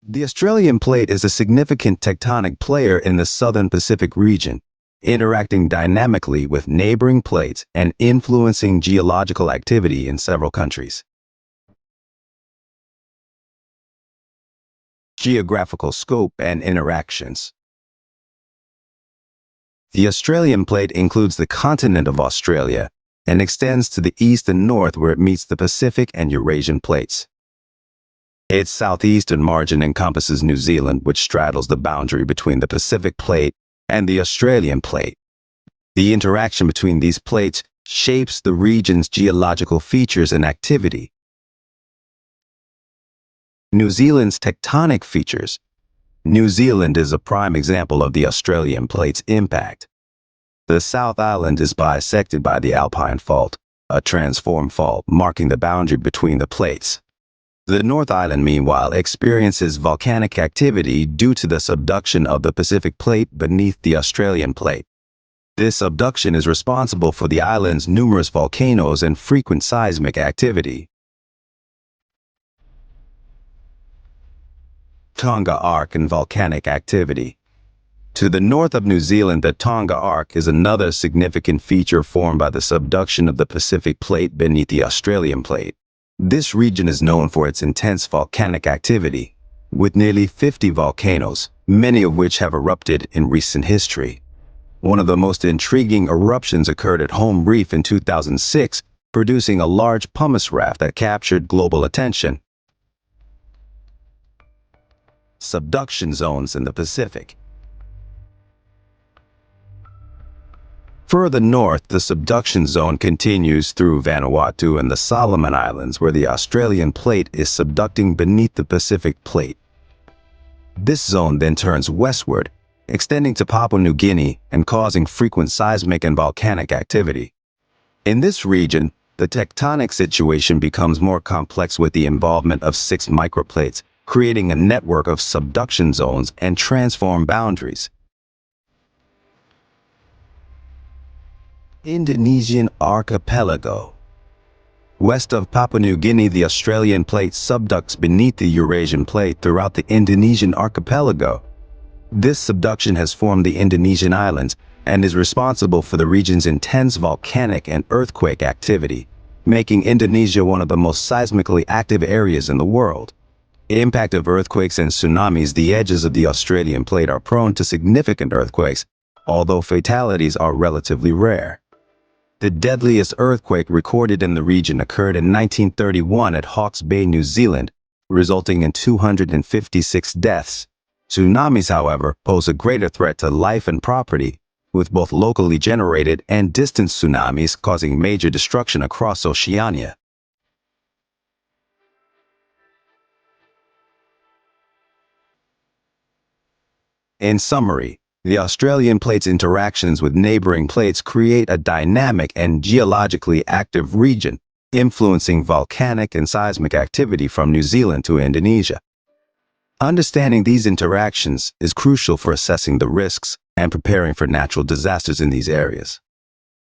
The Australian plate is a significant tectonic player in the southern Pacific region, interacting dynamically with neighboring plates and influencing geological activity in several countries. Geographical scope and interactions. The Australian plate includes the continent of Australia and extends to the east and north where it meets the Pacific and Eurasian plates. Its southeastern margin encompasses New Zealand, which straddles the boundary between the Pacific plate and the Australian plate. The interaction between these plates shapes the region's geological features and activity. New Zealand's tectonic features. New Zealand is a prime example of the Australian plate's impact. The South Island is bisected by the Alpine Fault, a transform fault marking the boundary between the plates. The North Island, meanwhile, experiences volcanic activity due to the subduction of the Pacific plate beneath the Australian plate. This subduction is responsible for the island's numerous volcanoes and frequent seismic activity. Tonga Arc and volcanic activity. To the north of New Zealand, the Tonga Arc is another significant feature formed by the subduction of the Pacific plate beneath the Australian plate. This region is known for its intense volcanic activity, with nearly 50 volcanoes, many of which have erupted in recent history. One of the most intriguing eruptions occurred at Home Reef in 2006, producing a large pumice raft that captured global attention. Subduction zones in the Pacific. Further north, the subduction zone continues through Vanuatu and the Solomon Islands, where the Australian plate is subducting beneath the Pacific plate. This zone then turns westward, extending to Papua New Guinea and causing frequent seismic and volcanic activity. In this region, the tectonic situation becomes more complex with the involvement of 6 microplates, creating a network of subduction zones and transform boundaries. Indonesian archipelago. West of Papua New Guinea, the Australian plate subducts beneath the Eurasian plate throughout the Indonesian archipelago. This subduction has formed the Indonesian islands and is responsible for the region's intense volcanic and earthquake activity, making Indonesia one of the most seismically active areas in the world. Impact of earthquakes and tsunamis. The edges of the Australian plate are prone to significant earthquakes, although fatalities are relatively rare. The deadliest earthquake recorded in the region occurred in 1931 at Hawke's Bay, New Zealand, resulting in 256 deaths. Tsunamis, however, pose a greater threat to life and property, with both locally generated and distant tsunamis causing major destruction across Oceania. In summary, the Australian plate's interactions with neighboring plates create a dynamic and geologically active region, influencing volcanic and seismic activity from New Zealand to Indonesia. Understanding these interactions is crucial for assessing the risks and preparing for natural disasters in these areas.